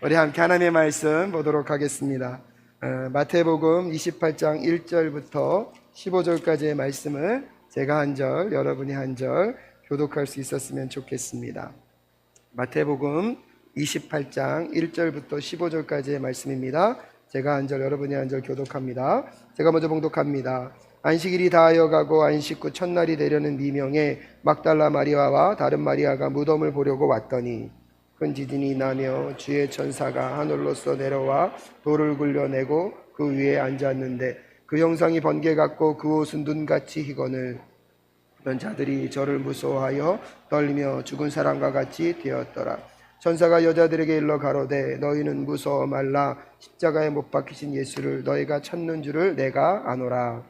우리 함께 하나님의 말씀 보도록 하겠습니다. 마태복음 28장 1절부터 15절까지의 말씀을 제가 한 절, 여러분이 한 절 교독할 수 있었으면 좋겠습니다. 마태복음 28장 1절부터 15절까지의 말씀입니다. 제가 한 절, 여러분이 한 절 교독합니다. 제가 먼저 봉독합니다. 안식일이 다하여가고 안식 후 첫날이 되려는 미명에 막달라 마리아와 다른 마리아가 무덤을 보려고 왔더니 큰 지진이 나며 주의 천사가 하늘로서 내려와 돌을 굴려내고 그 위에 앉았는데 그 형상이 번개 같고 그 옷은 눈같이 희거늘 어떤 자들이 저를 무서워하여 떨리며 죽은 사람과 같이 되었더라. 천사가 여자들에게 일러 가로되 너희는 무서워 말라. 십자가에 못 박히신 예수를 너희가 찾는 줄을 내가 아노라.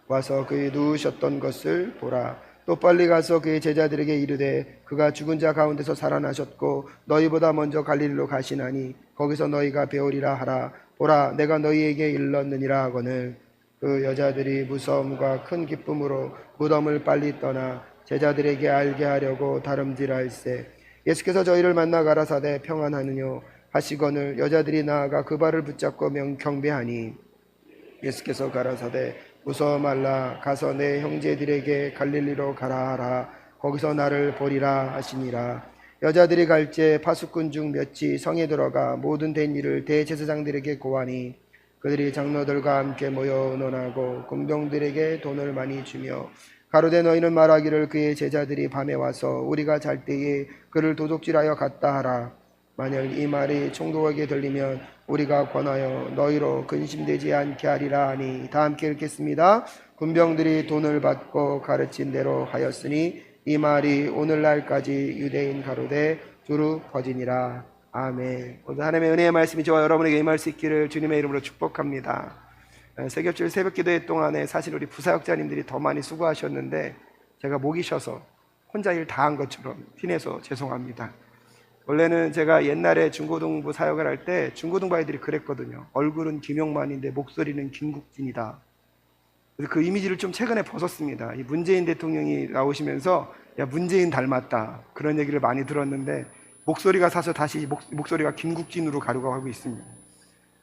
와서 그의 누우셨던 것을 보라. 또 빨리 가서 그의 제자들에게 이르되 그가 죽은 자 가운데서 살아나셨고 너희보다 먼저 갈릴리로 가시나니 거기서 너희가 배우리라 하라. 보라, 내가 너희에게 일렀느니라 하거늘 그 여자들이 무서움과 큰 기쁨으로 무덤을 빨리 떠나 제자들에게 알게 하려고 다름질할세. 예수께서 저희를 만나 가라사대 평안하느뇨 하시거늘 여자들이 나아가 그 발을 붙잡고 경배하니 예수께서 가라사대 무서워 말라. 가서 내 형제들에게 갈릴리로 가라 하라. 거기서 나를 보리라 하시니라. 여자들이 갈째 파수꾼 중 몇이 성에 들어가 모든 된 일을 대제사장들에게 고하니 그들이 장로들과 함께 모여 의논하고 군병들에게 돈을 많이 주며 가로되 너희는 말하기를 그의 제자들이 밤에 와서 우리가 잘 때에 그를 도둑질하여 갔다 하라. 만일 이 말이 총독에게 들리면 우리가 권하여 너희로 근심되지 않게 하리라 하니 다 함께 읽겠습니다. 군병들이 돈을 받고 가르친 대로 하였으니 이 말이 오늘날까지 유대인 가로되 두루 퍼지니라. 아멘. 오늘 하나님의 은혜의 말씀이 저와 여러분에게 임할 수 있기를 주님의 이름으로 축복합니다. 새벽줄 새벽기도회 동안에 사실 우리 부사역자님들이 더 많이 수고하셨는데 제가 목이 쉬어서 혼자 일 다 한 것처럼 티내서 죄송합니다. 원래는 제가 옛날에 중고등부 사역을 할 때 중고등부 아이들이 그랬거든요. 얼굴은 김용만인데 목소리는 김국진이다. 그래서 그 이미지를 좀 최근에 벗었습니다. 이 문재인 대통령이 나오시면서 야 문재인 닮았다 그런 얘기를 많이 들었는데 목소리가 사서 다시 목소리가 김국진으로 가려고 하고 있습니다.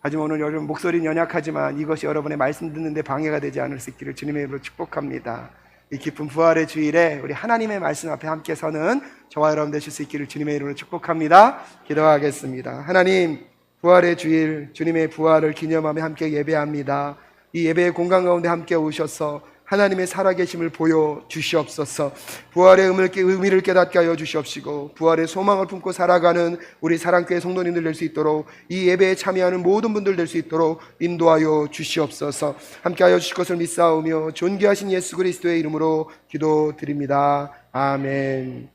하지만 오늘 여러분 목소리는 연약하지만 이것이 여러분의 말씀 듣는데 방해가 되지 않을 수 있기를 주님의 이름으로 축복합니다. 이 깊은 부활의 주일에 우리 하나님의 말씀 앞에 함께 서는 저와 여러분 되실 수 있기를 주님의 이름으로 축복합니다. 기도하겠습니다. 하나님, 부활의 주일 주님의 부활을 기념하며 함께 예배합니다. 이 예배의 공간 가운데 함께 오셔서 하나님의 살아계심을 보여주시옵소서. 부활의 의미를 깨닫게 하여 주시옵시고 부활의 소망을 품고 살아가는 우리 사랑교회 성도님들 될 수 있도록 이 예배에 참여하는 모든 분들 될 수 있도록 인도하여 주시옵소서. 함께하여 주실 것을 믿사오며 존귀하신 예수 그리스도의 이름으로 기도드립니다. 아멘.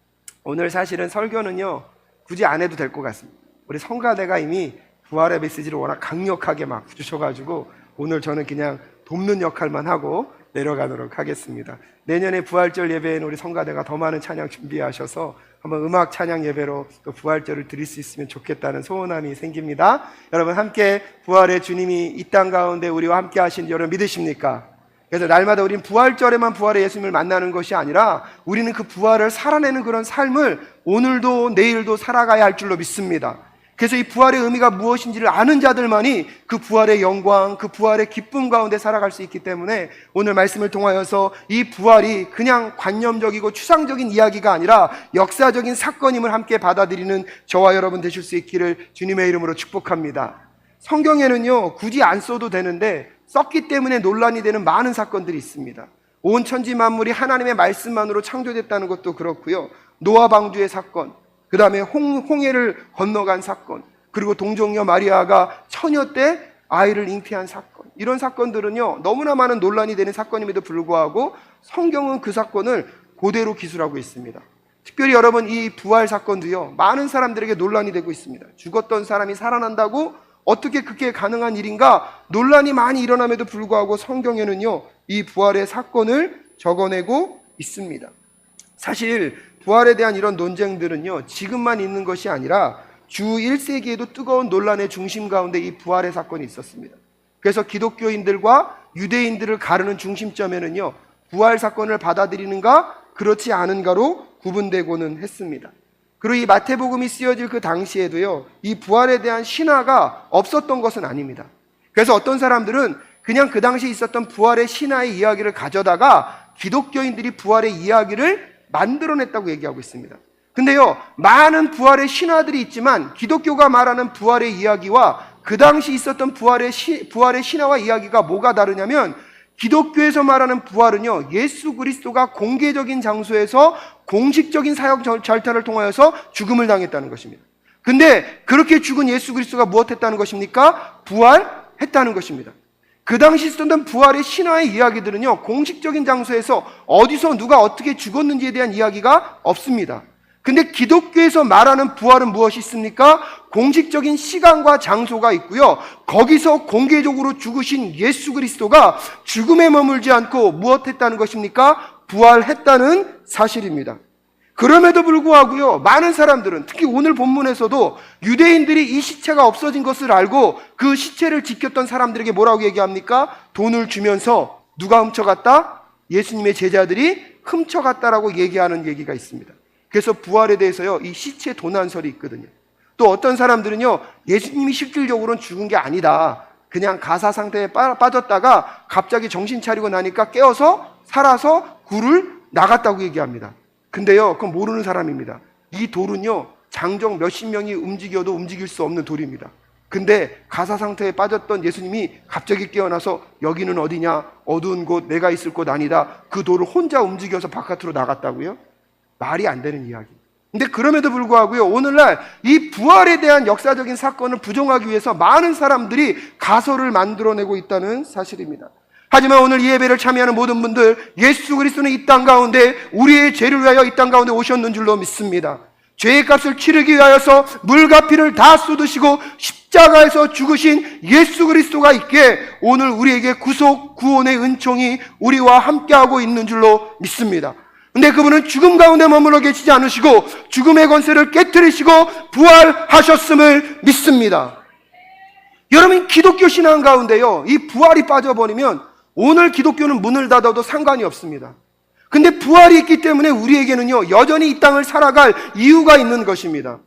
오늘 사실은 설교는요 굳이 안 해도 될 것 같습니다. 우리 성가대가 이미 부활의 메시지를 워낙 강력하게 막 주셔가지고 오늘 저는 그냥 돕는 역할만 하고 내려가도록 하겠습니다. 내년에 부활절 예배에는 우리 성가대가 더 많은 찬양 준비하셔서 한번 음악 찬양 예배로 또 부활절을 드릴 수 있으면 좋겠다는 소원함이 생깁니다. 여러분 함께 부활의 주님이 이 땅 가운데 우리와 함께 하신 여러분 믿으십니까? 그래서 날마다 우리는 부활절에만 부활의 예수님을 만나는 것이 아니라 우리는 그 부활을 살아내는 그런 삶을 오늘도 내일도 살아가야 할 줄로 믿습니다. 그래서 이 부활의 의미가 무엇인지를 아는 자들만이 그 부활의 영광, 그 부활의 기쁨 가운데 살아갈 수 있기 때문에 오늘 말씀을 통하여서 이 부활이 그냥 관념적이고 추상적인 이야기가 아니라 역사적인 사건임을 함께 받아들이는 저와 여러분 되실 수 있기를 주님의 이름으로 축복합니다. 성경에는요 굳이 안 써도 되는데 썼기 때문에 논란이 되는 많은 사건들이 있습니다. 온 천지 만물이 하나님의 말씀만으로 창조됐다는 것도 그렇고요, 노아 방주의 사건, 그 다음에 홍해를 건너간 사건, 그리고 동정녀 마리아가 처녀 때 아이를 잉태한 사건, 이런 사건들은요 너무나 많은 논란이 되는 사건임에도 불구하고 성경은 그 사건을 그대로 기술하고 있습니다. 특별히 여러분 이 부활 사건도요 많은 사람들에게 논란이 되고 있습니다. 죽었던 사람이 살아난다고 어떻게 그게 가능한 일인가 논란이 많이 일어남에도 불구하고 성경에는요 이 부활의 사건을 적어내고 있습니다. 사실 부활에 대한 이런 논쟁들은요 지금만 있는 것이 아니라 주 1세기에도 뜨거운 논란의 중심 가운데 이 부활의 사건이 있었습니다. 그래서 기독교인들과 유대인들을 가르는 중심점에는요 부활 사건을 받아들이는가 그렇지 않은가로 구분되고는 했습니다. 그리고 이 마태복음이 쓰여질 그 당시에도요, 이 부활에 대한 신화가 없었던 것은 아닙니다. 그래서 어떤 사람들은 그냥 그 당시에 있었던 부활의 신화의 이야기를 가져다가 기독교인들이 부활의 이야기를 만들어냈다고 얘기하고 있습니다. 근데요, 많은 부활의 신화들이 있지만 기독교가 말하는 부활의 이야기와 그 당시 있었던 부활의 신화와 이야기가 뭐가 다르냐면, 기독교에서 말하는 부활은요, 예수 그리스도가 공개적인 장소에서 공식적인 사역 절차를 통하여서 죽음을 당했다는 것입니다. 근데 그렇게 죽은 예수 그리스도가 무엇했다는 것입니까? 부활했다는 것입니다. 그 당시 있었던 부활의 신화의 이야기들은요, 공식적인 장소에서 어디서 누가 어떻게 죽었는지에 대한 이야기가 없습니다. 근데 기독교에서 말하는 부활은 무엇이 있습니까? 공식적인 시간과 장소가 있고요, 거기서 공개적으로 죽으신 예수 그리스도가 죽음에 머물지 않고 무엇했다는 것입니까? 부활했다는 사실입니다. 그럼에도 불구하고요, 많은 사람들은, 특히 오늘 본문에서도 유대인들이 이 시체가 없어진 것을 알고 그 시체를 지켰던 사람들에게 뭐라고 얘기합니까? 돈을 주면서 누가 훔쳐갔다? 예수님의 제자들이 훔쳐갔다라고 얘기하는 얘기가 있습니다. 그래서 부활에 대해서요, 이 시체 도난설이 있거든요. 또 어떤 사람들은요, 예수님이 실질적으로는 죽은 게 아니다, 그냥 가사 상태에 빠졌다가 갑자기 정신 차리고 나니까 깨어서 살아서 굴을 나갔다고 얘기합니다. 근데요, 그건 모르는 사람입니다. 이 돌은요, 장정 몇십 명이 움직여도 움직일 수 없는 돌입니다. 근데 가사 상태에 빠졌던 예수님이 갑자기 깨어나서 여기는 어디냐? 어두운 곳, 내가 있을 곳 아니다. 그 돌을 혼자 움직여서 바깥으로 나갔다고요? 말이 안 되는 이야기. 근데 그럼에도 불구하고요, 오늘날 이 부활에 대한 역사적인 사건을 부정하기 위해서 많은 사람들이 가설을 만들어내고 있다는 사실입니다. 하지만 오늘 이 예배를 참여하는 모든 분들, 예수 그리스도는 이 땅 가운데 우리의 죄를 위하여 이 땅 가운데 오셨는 줄로 믿습니다. 죄의 값을 치르기 위하여서 물과 피를 다 쏟으시고 십자가에서 죽으신 예수 그리스도가 있기에 오늘 우리에게 구속, 구원의 은총이 우리와 함께하고 있는 줄로 믿습니다. 근데 그분은 죽음 가운데 머물러 계시지 않으시고 죽음의 권세를 깨뜨리시고 부활하셨음을 믿습니다. 여러분, 기독교 신앙 가운데요, 이 부활이 빠져버리면 오늘 기독교는 문을 닫아도 상관이 없습니다. 근데 부활이 있기 때문에 우리에게는요, 여전히 이 땅을 살아갈 이유가 있는 것입니다.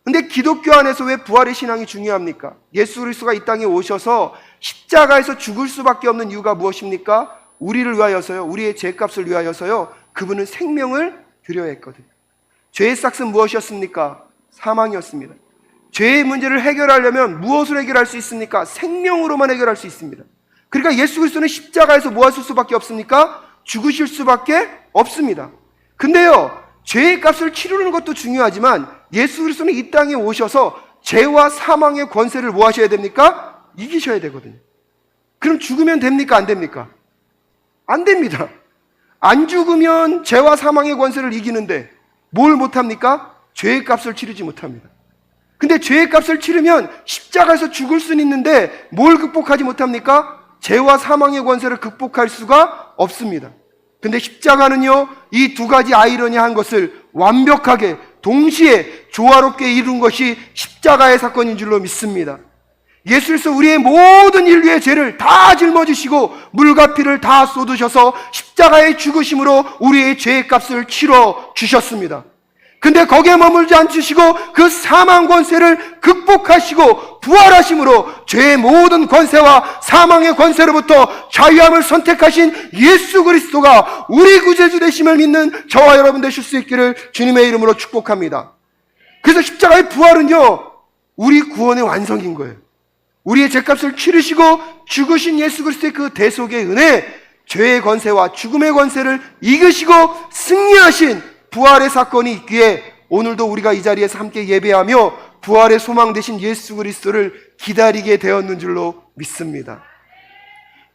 근데 기독교 안에서 왜 부활의 신앙이 중요합니까? 예수 그리스도가 이 땅에 오셔서 십자가에서 죽을 수밖에 없는 이유가 무엇입니까? 우리를 위하여서요, 우리의 죄값을 위하여서요, 그분은 생명을 드려야 했거든요. 죄의 싹은 무엇이었습니까? 사망이었습니다. 죄의 문제를 해결하려면 무엇으로 해결할 수 있습니까? 생명으로만 해결할 수 있습니다. 그러니까 예수 그리스도는 십자가에서 뭐 하실 수밖에 없습니까? 죽으실 수밖에 없습니다. 근데요, 죄의 값을 치르는 것도 중요하지만 예수 그리스도는 이 땅에 오셔서 죄와 사망의 권세를 뭐 하셔야 됩니까? 이기셔야 되거든요. 그럼 죽으면 됩니까? 안 됩니까? 안 됩니다. 안 죽으면 죄와 사망의 권세를 이기는데 뭘 못합니까? 죄의 값을 치르지 못합니다. 근데 죄의 값을 치르면 십자가에서 죽을 수는 있는데 뭘 극복하지 못합니까? 죄와 사망의 권세를 극복할 수가 없습니다. 근데 십자가는요, 이 두 가지 아이러니한 것을 완벽하게 동시에 조화롭게 이룬 것이 십자가의 사건인 줄로 믿습니다. 예수께서 우리의 모든 인류의 죄를 다 짊어지시고 물과 피를 다 쏟으셔서 십자가의 죽으심으로 우리의 죄의 값을 치러 주셨습니다. 근데 거기에 머물지 않으시고 그 사망 권세를 극복하시고 부활하심으로 죄의 모든 권세와 사망의 권세로부터 자유함을 선택하신 예수 그리스도가 우리 구세주 되심을 믿는 저와 여러분 되실 수 있기를 주님의 이름으로 축복합니다. 그래서 십자가의 부활은요, 우리 구원의 완성인 거예요. 우리의 죄값을 치르시고 죽으신 예수 그리스도의 그 대속의 은혜, 죄의 권세와 죽음의 권세를 이기시고 승리하신 부활의 사건이 있기에 오늘도 우리가 이 자리에서 함께 예배하며 부활의 소망 되신 예수 그리스도를 기다리게 되었는 줄로 믿습니다.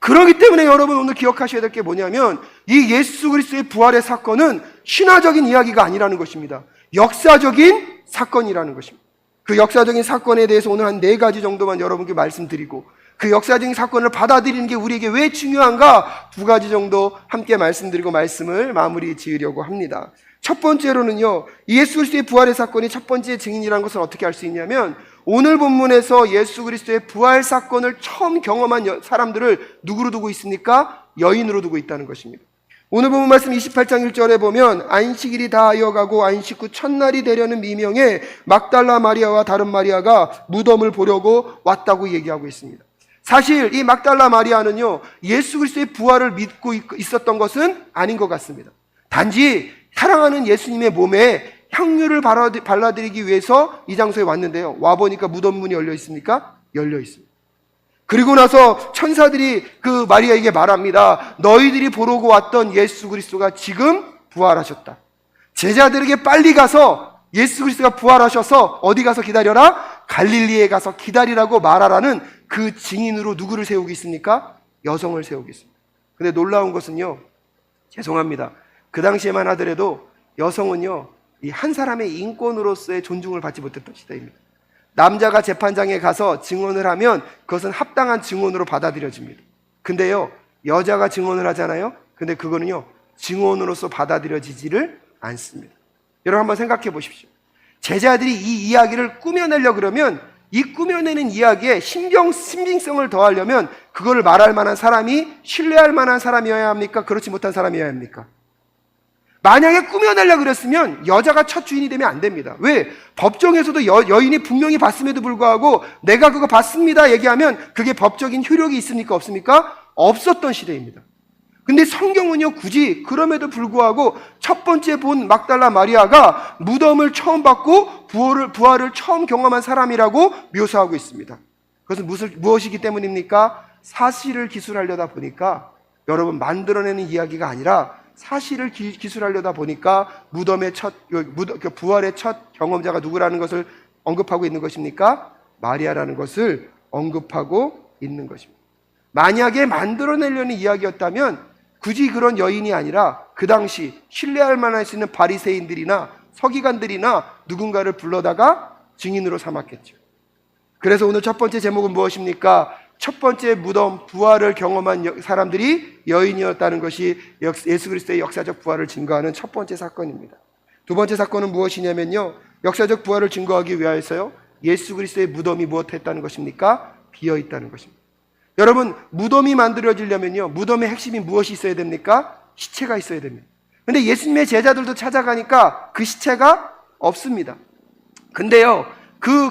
그렇기 때문에 여러분, 오늘 기억하셔야 될 게 뭐냐면 이 예수 그리스도의 부활의 사건은 신화적인 이야기가 아니라는 것입니다. 역사적인 사건이라는 것입니다. 그 역사적인 사건에 대해서 오늘 한 4가지 정도만 여러분께 말씀드리고, 그 역사적인 사건을 받아들이는 게 우리에게 왜 중요한가 2가지 정도 함께 말씀드리고 말씀을 마무리 지으려고 합니다. 첫 번째로는요, 예수 그리스도의 부활의 사건이 첫 번째 증인이라는 것을 어떻게 알 수 있냐면, 오늘 본문에서 예수 그리스도의 부활 사건을 처음 경험한 사람들을 누구로 두고 있습니까? 여인으로 두고 있다는 것입니다. 오늘 본문 말씀 28장 1절에 보면 안식일이 다하여가고 안식 후 첫날이 되려는 미명에 막달라 마리아와 다른 마리아가 무덤을 보려고 왔다고 얘기하고 있습니다. 사실 이 막달라 마리아는요, 예수 그리스도의 부활을 믿고 있었던 것은 아닌 것 같습니다. 단지 사랑하는 예수님의 몸에 향유를 발라드리기 위해서 이 장소에 왔는데요, 와보니까 무덤 문이 열려 있습니까? 열려 있습니다. 그리고 나서 천사들이 그 마리아에게 말합니다. 너희들이 보러고 왔던 예수 그리스도가 지금 부활하셨다. 제자들에게 빨리 가서 예수 그리스도가 부활하셔서 어디 가서 기다려라? 갈릴리에 가서 기다리라고 말하라는 그 증인으로 누구를 세우고 있습니까? 여성을 세우고 있습니다. 근데 놀라운 것은요, 죄송합니다, 그 당시에만 하더라도 여성은요, 이 한 사람의 인권으로서의 존중을 받지 못했던 시대입니다. 남자가 재판장에 가서 증언을 하면 그것은 합당한 증언으로 받아들여집니다. 근데요, 여자가 증언을 하잖아요. 근데 그거는요, 증언으로서 받아들여지지를 않습니다. 여러분 한번 생각해 보십시오. 제자들이 이 이야기를 꾸며내려 그러면 이 꾸며내는 이야기에 신빙성을 더하려면 그거를 말할 만한 사람이 신뢰할 만한 사람이어야 합니까? 그렇지 못한 사람이어야 합니까? 만약에 꾸며내려고 그랬으면 여자가 첫 주인이 되면 안 됩니다. 왜? 법정에서도 여인이 분명히 봤음에도 불구하고 내가 그거 봤습니다 얘기하면 그게 법적인 효력이 있습니까? 없습니까? 없었던 시대입니다. 근데 성경은요, 굳이 그럼에도 불구하고 첫 번째 본 막달라 마리아가 무덤을 처음 받고 부활을 처음 경험한 사람이라고 묘사하고 있습니다. 그것은 무엇이기 때문입니까? 사실을 기술하려다 보니까, 여러분, 만들어내는 이야기가 아니라 사실을 기술하려다 보니까 부활의 첫 경험자가 누구라는 것을 언급하고 있는 것입니까? 마리아라는 것을 언급하고 있는 것입니다. 만약에 만들어내려는 이야기였다면 굳이 그런 여인이 아니라 그 당시 신뢰할 만할 수 있는 바리새인들이나 서기관들이나 누군가를 불러다가 증인으로 삼았겠죠. 그래서 오늘 첫 번째 제목은 무엇입니까? 첫 번째 무덤 부활을 경험한 사람들이 여인이었다는 것이 예수 그리스도의 역사적 부활을 증거하는 첫 번째 사건입니다. 두 번째 사건은 무엇이냐면요, 역사적 부활을 증거하기 위하여서요, 예수 그리스도의 무덤이 무엇했다는 것입니까? 비어있다는 것입니다. 여러분, 무덤이 만들어지려면요, 무덤의 핵심이 무엇이 있어야 됩니까? 시체가 있어야 됩니다. 근데 예수님의 제자들도 찾아가니까 그 시체가 없습니다. 근데요, 그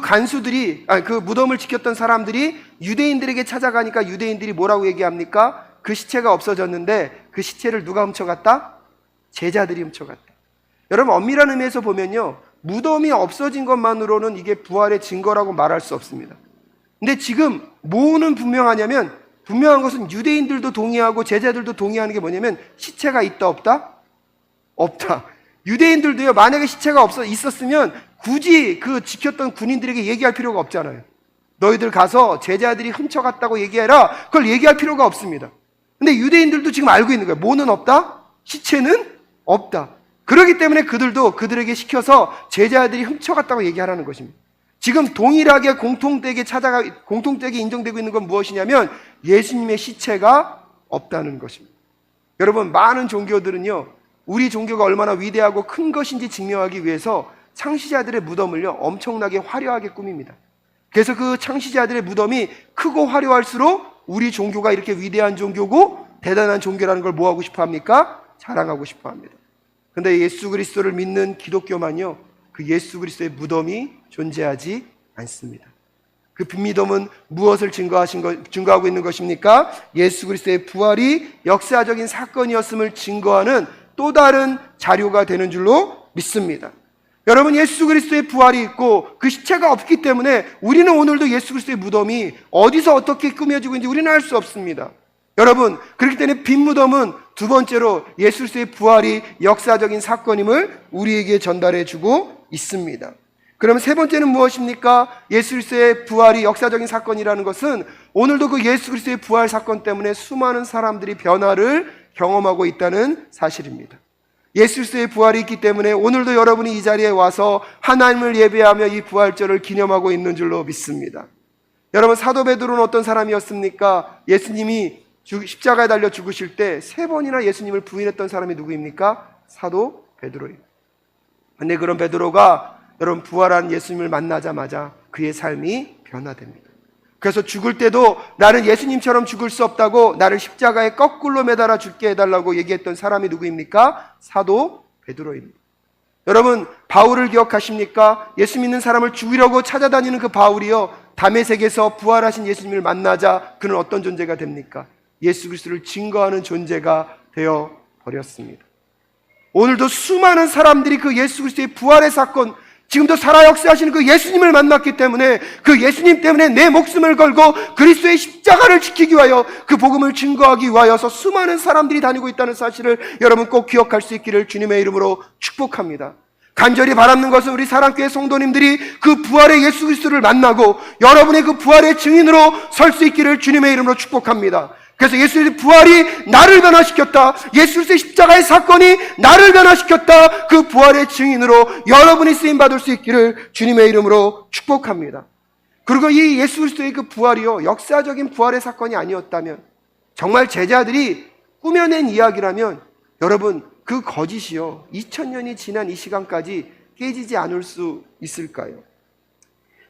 무덤을 지켰던 사람들이 유대인들에게 찾아가니까 유대인들이 뭐라고 얘기합니까? 그 시체가 없어졌는데 그 시체를 누가 훔쳐갔다? 제자들이 훔쳐갔다. 여러분, 엄밀한 의미에서 보면요, 무덤이 없어진 것만으로는 이게 부활의 증거라고 말할 수 없습니다. 근데 지금 뭐는 분명한 것은 유대인들도 동의하고 제자들도 동의하는 게 뭐냐면, 시체가 있다 없다? 없다. 유대인들도요, 만약에 시체가 있었으면 굳이 그 지켰던 군인들에게 얘기할 필요가 없잖아요. 너희들 가서 제자들이 훔쳐갔다고 얘기해라. 그걸 얘기할 필요가 없습니다. 근데 유대인들도 지금 알고 있는 거예요. 뭐는 없다? 시체는 없다. 그렇기 때문에 그들에게 시켜서 제자들이 훔쳐갔다고 얘기하라는 것입니다. 지금 동일하게 공통되게 인정되고 있는 건 무엇이냐면 예수님의 시체가 없다는 것입니다. 여러분, 많은 종교들은요, 우리 종교가 얼마나 위대하고 큰 것인지 증명하기 위해서 창시자들의 무덤을요, 엄청나게 화려하게 꾸밉니다. 그래서 그 창시자들의 무덤이 크고 화려할수록 우리 종교가 이렇게 위대한 종교고 대단한 종교라는 걸 뭐하고 싶어 합니까? 자랑하고 싶어 합니다. 근데 예수 그리스도를 믿는 기독교만요, 그 예수 그리스도의 무덤이 존재하지 않습니다. 그 빈무덤은 무엇을 증거하고 있는 것입니까? 예수 그리스도의 부활이 역사적인 사건이었음을 증거하는 또 다른 자료가 되는 줄로 믿습니다. 여러분, 예수 그리스도의 부활이 있고 그 시체가 없기 때문에 우리는 오늘도 예수 그리스도의 무덤이 어디서 어떻게 꾸며지고 있는지 우리는 알 수 없습니다. 여러분, 그렇기 때문에 빈 무덤은 두 번째로 예수 그리스도의 부활이 역사적인 사건임을 우리에게 전달해 주고 있습니다. 그럼 세 번째는 무엇입니까? 예수 그리스도의 부활이 역사적인 사건이라는 것은 오늘도 그 예수 그리스도의 부활 사건 때문에 수많은 사람들이 변화를 경험하고 있다는 사실입니다. 예수 그리스도의 부활이 있기 때문에 오늘도 여러분이 이 자리에 와서 하나님을 예배하며 이 부활절을 기념하고 있는 줄로 믿습니다. 여러분, 사도 베드로는 어떤 사람이었습니까? 예수님이 십자가에 달려 죽으실 때 3번이나 예수님을 부인했던 사람이 누구입니까? 사도 베드로입니다. 그런데 그런 베드로가 여러분 부활한 예수님을 만나자마자 그의 삶이 변화됩니다. 그래서 죽을 때도 나는 예수님처럼 죽을 수 없다고 나를 십자가에 거꾸로 매달아 죽게 해달라고 얘기했던 사람이 누구입니까? 사도 베드로입니다. 여러분, 바울을 기억하십니까? 예수 믿는 사람을 죽이려고 찾아다니는 그 바울이요, 다메섹에서 부활하신 예수님을 만나자 그는 어떤 존재가 됩니까? 예수 그리스도를 증거하는 존재가 되어 버렸습니다. 오늘도 수많은 사람들이 그 예수 그리스도의 부활의 사건, 지금도 살아 역사하시는 그 예수님을 만났기 때문에, 그 예수님 때문에 내 목숨을 걸고 그리스도의 십자가를 지키기 위하여, 그 복음을 증거하기 위하여서 수많은 사람들이 다니고 있다는 사실을 여러분 꼭 기억할 수 있기를 주님의 이름으로 축복합니다. 간절히 바라는 것은 우리 사랑교회 성도님들이 그 부활의 예수 그리스도를 만나고 여러분의 그 부활의 증인으로 설 수 있기를 주님의 이름으로 축복합니다. 그래서 예수의 부활이 나를 변화시켰다, 예수 그리스도의 십자가의 사건이 나를 변화시켰다, 그 부활의 증인으로 여러분이 쓰임받을 수 있기를 주님의 이름으로 축복합니다. 그리고 이 예수 그리스도의 그 부활이요, 역사적인 부활의 사건이 아니었다면, 정말 제자들이 꾸며낸 이야기라면, 여러분, 그 거짓이요, 2000년이 지난 이 시간까지 깨지지 않을 수 있을까요?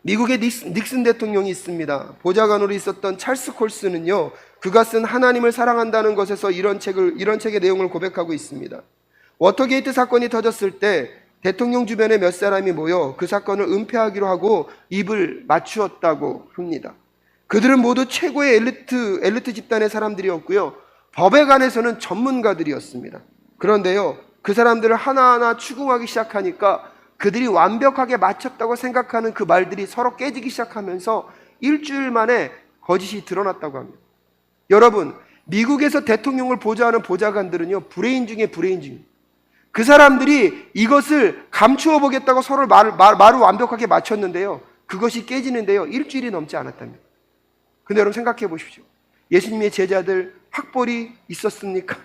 미국의 닉슨 대통령이 있습니다. 보좌관으로 있었던 찰스 콜스는요, 그가 쓴 하나님을 사랑한다는 것에서 이런 책의 내용을 고백하고 있습니다. 워터게이트 사건이 터졌을 때 대통령 주변에 몇 사람이 모여 그 사건을 은폐하기로 하고 입을 맞추었다고 합니다. 그들은 모두 최고의 엘리트 집단의 사람들이었고요, 법에 관해서는 전문가들이었습니다. 그런데요, 그 사람들을 하나하나 추궁하기 시작하니까 그들이 완벽하게 맞췄다고 생각하는 그 말들이 서로 깨지기 시작하면서 일주일 만에 거짓이 드러났다고 합니다. 여러분, 미국에서 대통령을 보좌하는 보좌관들은요, 브레인 중에 브레인 중이에요. 그 사람들이 이것을 감추어 보겠다고 서로 말을 완벽하게 맞췄는데요, 그것이 깨지는데요, 일주일이 넘지 않았답니다. 근데 여러분 생각해 보십시오. 예수님의 제자들 학벌이 있었습니까?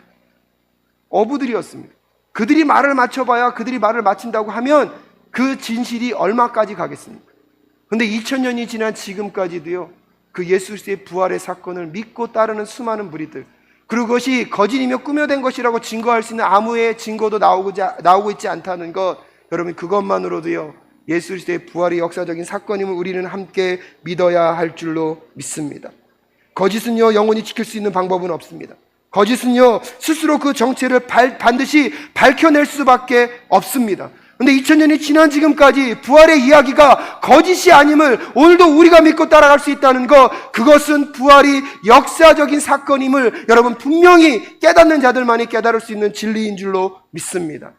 어부들이었습니다. 그들이 말을 맞춰봐야, 그들이 말을 맞춘다고 하면 그 진실이 얼마까지 가겠습니까? 근데 2000년이 지난 지금까지도요, 그 예수 그리스도의 부활의 사건을 믿고 따르는 수많은 무리들, 그리고 그것이 거짓이며 꾸며낸 것이라고 증거할 수 있는 아무의 증거도 나오고 있지 않다는 것, 여러분, 그것만으로도요, 예수 그리스도의 부활의 역사적인 사건임을 우리는 함께 믿어야 할 줄로 믿습니다. 거짓은요, 영원히 지킬 수 있는 방법은 없습니다. 거짓은요, 스스로 그 정체를 반드시 밝혀낼 수밖에 없습니다. 근데 2000년이 지난 지금까지 부활의 이야기가 거짓이 아님을 오늘도 우리가 믿고 따라갈 수 있다는 것, 그것은 부활이 역사적인 사건임을 여러분 분명히 깨닫는 자들만이 깨달을 수 있는 진리인 줄로 믿습니다.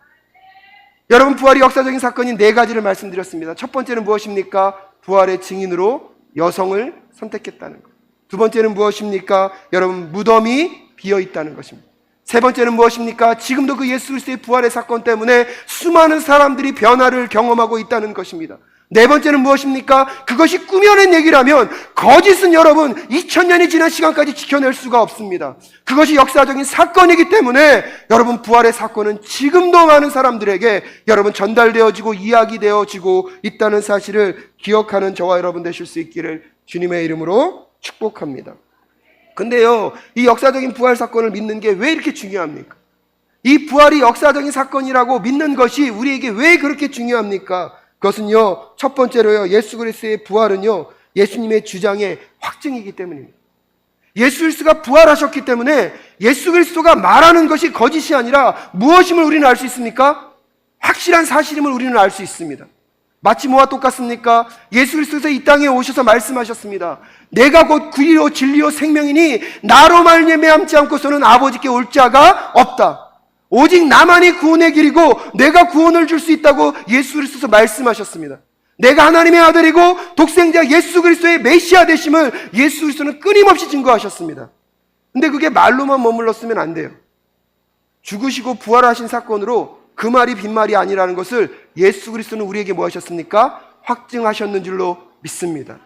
여러분, 부활이 역사적인 사건인 4가지를 말씀드렸습니다. 첫 번째는 무엇입니까? 부활의 증인으로 여성을 선택했다는 것. 두 번째는 무엇입니까? 여러분, 무덤이 비어 있다는 것입니다. 세 번째는 무엇입니까? 지금도 그 예수 그리스도의 부활의 사건 때문에 수많은 사람들이 변화를 경험하고 있다는 것입니다. 네 번째는 무엇입니까? 그것이 꾸며낸 얘기라면 거짓은 여러분 2000년이 지난 시간까지 지켜낼 수가 없습니다. 그것이 역사적인 사건이기 때문에 여러분, 부활의 사건은 지금도 많은 사람들에게 여러분 전달되어지고 이야기되어지고 있다는 사실을 기억하는 저와 여러분 되실 수 있기를 주님의 이름으로 축복합니다. 근데요, 이 역사적인 부활 사건을 믿는 게 왜 이렇게 중요합니까? 이 부활이 역사적인 사건이라고 믿는 것이 우리에게 왜 그렇게 중요합니까? 그것은요, 첫 번째로요, 예수 그리스도의 부활은요, 예수님의 주장의 확증이기 때문입니다. 예수 그리스도가 부활하셨기 때문에 예수 그리스도가 말하는 것이 거짓이 아니라 무엇임을 우리는 알 수 있습니까? 확실한 사실임을 우리는 알 수 있습니다. 마치 뭐와 똑같습니까? 예수 그리스도께서 이 땅에 오셔서 말씀하셨습니다. 내가 곧 길이요 진리요 생명이니 나로 말미암지 않고서는 아버지께 올 자가 없다. 오직 나만이 구원의 길이고 내가 구원을 줄 수 있다고 예수 그리스도께서 말씀하셨습니다. 내가 하나님의 아들이고 독생자 예수 그리스도의 메시아 되심을 예수 그리스도는 끊임없이 증거하셨습니다. 근데 그게 말로만 머물렀으면 안 돼요. 죽으시고 부활하신 사건으로 그 말이 빈말이 아니라는 것을 예수 그리스도는 우리에게 뭐 하셨습니까? 확증하셨는 줄로 믿습니다.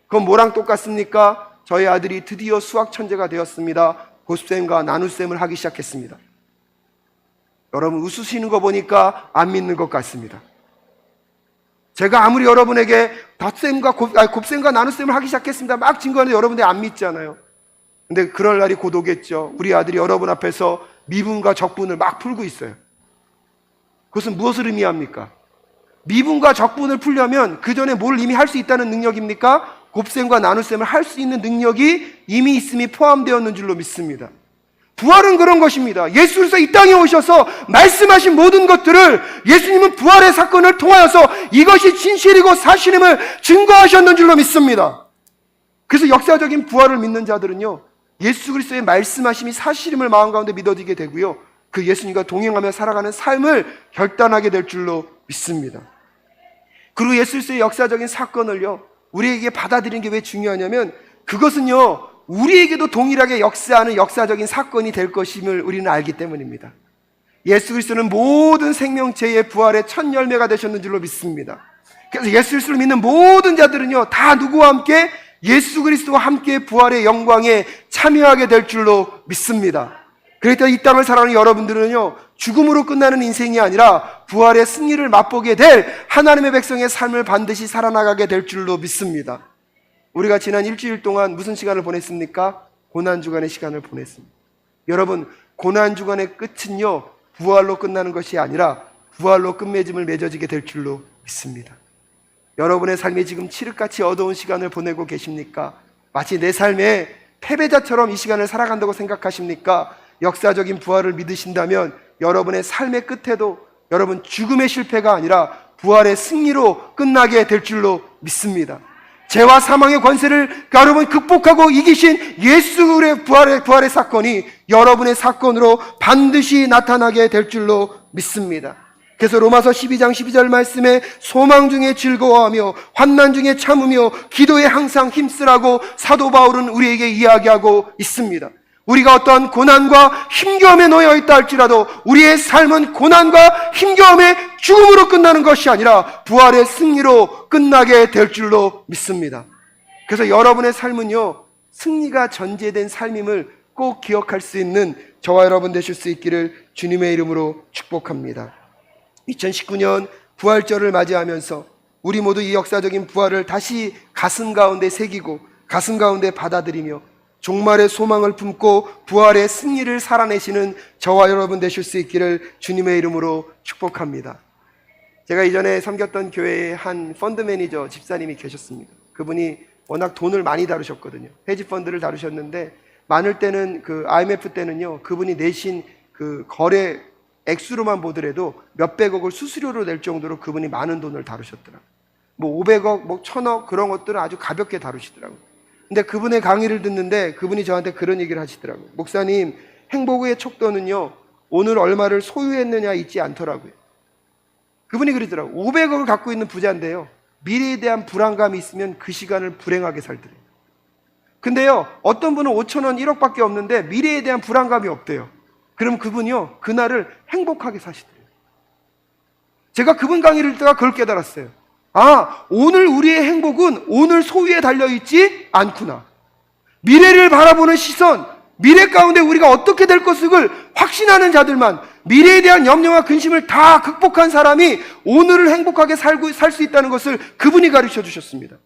그건 뭐랑 똑같습니까? 저희 아들이 드디어 수학 천재가 되었습니다. 곱셈과 나눗셈을 하기 시작했습니다. 여러분, 웃으시는 거 보니까 안 믿는 것 같습니다. 제가 아무리 여러분에게 곱셈과 나눗셈을 하기 시작했습니다 막 증거하는데 여러분들이 안 믿잖아요. 근데 그럴 날이 곧 오겠죠. 우리 아들이 여러분 앞에서 미분과 적분을 막 풀고 있어요. 그것은 무엇을 의미합니까? 미분과 적분을 풀려면 그 전에 뭘 이미 할 수 있다는 능력입니까? 곱셈과 나눗셈을 할 수 있는 능력이 이미 있음이 포함되었는 줄로 믿습니다. 부활은 그런 것입니다. 예수 그리스도 이 땅에 오셔서 말씀하신 모든 것들을 예수님은 부활의 사건을 통하여서 이것이 진실이고 사실임을 증거하셨는 줄로 믿습니다. 그래서 역사적인 부활을 믿는 자들은요, 예수 그리스도의 말씀하심이 사실임을 마음 가운데 믿어지게 되고요, 그 예수님과 동행하며 살아가는 삶을 결단하게 될 줄로 믿습니다. 그리고 예수 그리스도의 역사적인 사건을요, 우리에게 받아들이는 게 왜 중요하냐면, 그것은요 우리에게도 동일하게 역사하는 역사적인 사건이 될 것임을 우리는 알기 때문입니다. 예수 그리스도는 모든 생명체의 부활의 첫 열매가 되셨는 줄로 믿습니다. 그래서 예수 그리스도를 믿는 모든 자들은요, 다 누구와 함께? 예수 그리스도와 함께 부활의 영광에 참여하게 될 줄로 믿습니다. 그래서 이 땅을 살아가는 여러분들은요, 죽음으로 끝나는 인생이 아니라 부활의 승리를 맛보게 될 하나님의 백성의 삶을 반드시 살아나가게 될 줄로 믿습니다. 우리가 지난 일주일 동안 무슨 시간을 보냈습니까? 고난주간의 시간을 보냈습니다. 여러분, 고난주간의 끝은요, 부활로 끝나는 것이 아니라 부활로 끝맺음을 맺어지게 될 줄로 믿습니다. 여러분의 삶이 지금 칠흑같이 어두운 시간을 보내고 계십니까? 마치 내 삶에 패배자처럼 이 시간을 살아간다고 생각하십니까? 역사적인 부활을 믿으신다면 여러분의 삶의 끝에도 여러분 죽음의 실패가 아니라 부활의 승리로 끝나게 될 줄로 믿습니다. 죄와 사망의 권세를 여러분 극복하고 이기신 예수의 부활의 사건이 여러분의 사건으로 반드시 나타나게 될 줄로 믿습니다. 그래서 로마서 12장 12절 말씀에 소망 중에 즐거워하며 환난 중에 참으며 기도에 항상 힘쓰라고 사도 바울은 우리에게 이야기하고 있습니다. 우리가 어떤 고난과 힘겨움에 놓여 있다 할지라도 우리의 삶은 고난과 힘겨움의 죽음으로 끝나는 것이 아니라 부활의 승리로 끝나게 될 줄로 믿습니다. 그래서 여러분의 삶은요, 승리가 전제된 삶임을 꼭 기억할 수 있는 저와 여러분 되실 수 있기를 주님의 이름으로 축복합니다. 2019년 부활절을 맞이하면서 우리 모두 이 역사적인 부활을 다시 가슴 가운데 새기고 가슴 가운데 받아들이며 종말의 소망을 품고 부활의 승리를 살아내시는 저와 여러분 되실 수 있기를 주님의 이름으로 축복합니다. 제가 이전에 섬겼던 교회에 한 펀드 매니저 집사님이 계셨습니다. 그분이 워낙 돈을 많이 다루셨거든요. 헤지펀드를 다루셨는데 많을 때는 그 IMF 때는요, 그분이 내신 그 거래 액수로만 보더라도 몇백억을 수수료로 낼 정도로 그분이 많은 돈을 다루셨더라고요. 뭐 500억, 뭐 1000억 그런 것들은 아주 가볍게 다루시더라고요. 근데 그분의 강의를 듣는데 그분이 저한테 그런 얘기를 하시더라고요. 목사님, 행복의 척도는요, 오늘 얼마를 소유했느냐 있지 않더라고요. 그분이 그러더라고요. 500억을 갖고 있는 부자인데요, 미래에 대한 불안감이 있으면 그 시간을 불행하게 살더래요. 근데요, 어떤 분은 5천원 1억밖에 없는데 미래에 대한 불안감이 없대요. 그럼 그분이요, 그날을 행복하게 사시더래요. 제가 그분 강의를 듣다가 그걸 깨달았어요. 아, 오늘 우리의 행복은 오늘 소유에 달려있지 않구나. 미래를 바라보는 시선, 미래 가운데 우리가 어떻게 될 것을 확신하는 자들만, 미래에 대한 염려와 근심을 다 극복한 사람이 오늘을 행복하게 살 수 있다는 것을 그분이 가르쳐 주셨습니다.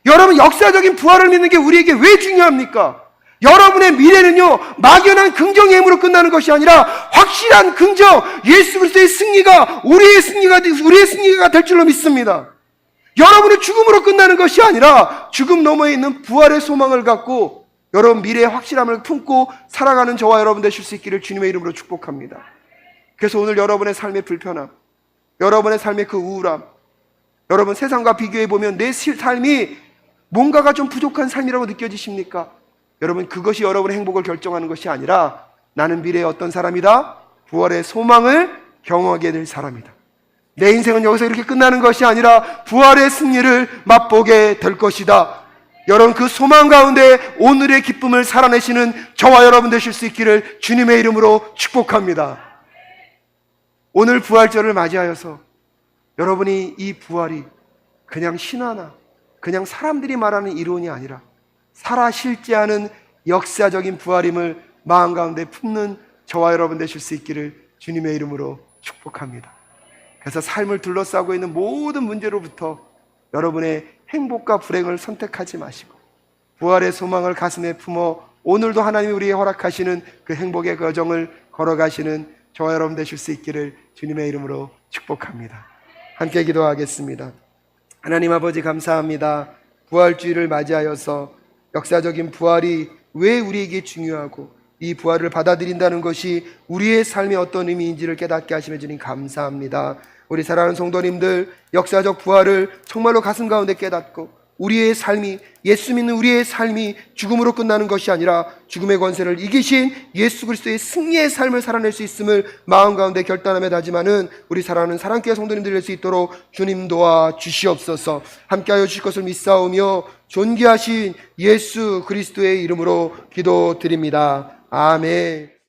여러분, 역사적인 부활을 믿는 게 우리에게 왜 중요합니까? 여러분의 미래는요, 막연한 긍정의 힘으로 끝나는 것이 아니라 확실한 긍정, 예수 그리스도의 승리가 우리의 승리가 될 줄로 믿습니다. 여러분의 죽음으로 끝나는 것이 아니라 죽음 너머에 있는 부활의 소망을 갖고 여러분 미래의 확실함을 품고 살아가는 저와 여러분 되실 수 있기를 주님의 이름으로 축복합니다. 그래서 오늘 여러분의 삶의 불편함, 여러분의 삶의 그 우울함, 여러분 세상과 비교해 보면 내 삶이 뭔가가 좀 부족한 삶이라고 느껴지십니까? 여러분, 그것이 여러분의 행복을 결정하는 것이 아니라 나는 미래에 어떤 사람이다? 부활의 소망을 경험하게 될 사람이다. 내 인생은 여기서 이렇게 끝나는 것이 아니라 부활의 승리를 맛보게 될 것이다. 여러분, 그 소망 가운데 오늘의 기쁨을 살아내시는 저와 여러분 되실 수 있기를 주님의 이름으로 축복합니다. 오늘 부활절을 맞이하여서 여러분이 이 부활이 그냥 신화나 그냥 사람들이 말하는 이론이 아니라 살아 실제하는 역사적인 부활임을 마음 가운데 품는 저와 여러분 되실 수 있기를 주님의 이름으로 축복합니다. 그래서 삶을 둘러싸고 있는 모든 문제로부터 여러분의 행복과 불행을 선택하지 마시고 부활의 소망을 가슴에 품어 오늘도 하나님이 우리에게 허락하시는 그 행복의 여정을 걸어가시는 저와 여러분 되실 수 있기를 주님의 이름으로 축복합니다. 함께 기도하겠습니다. 하나님 아버지, 감사합니다. 부활주의를 맞이하여서 역사적인 부활이 왜 우리에게 중요하고 이 부활을 받아들인다는 것이 우리의 삶의 어떤 의미인지를 깨닫게 하시며 주님 감사합니다. 우리 사랑하는 성도님들, 역사적 부활을 정말로 가슴 가운데 깨닫고 우리의 삶이, 예수 믿는 우리의 삶이 죽음으로 끝나는 것이 아니라 죽음의 권세를 이기신 예수 그리스도의 승리의 삶을 살아낼 수 있음을 마음 가운데 결단하며 다짐하는 우리 사랑하는 사랑교회 성도님들 될 수 있도록 주님 도와 주시옵소서. 함께하여 주실 것을 믿사오며 존귀하신 예수 그리스도의 이름으로 기도드립니다. 아멘.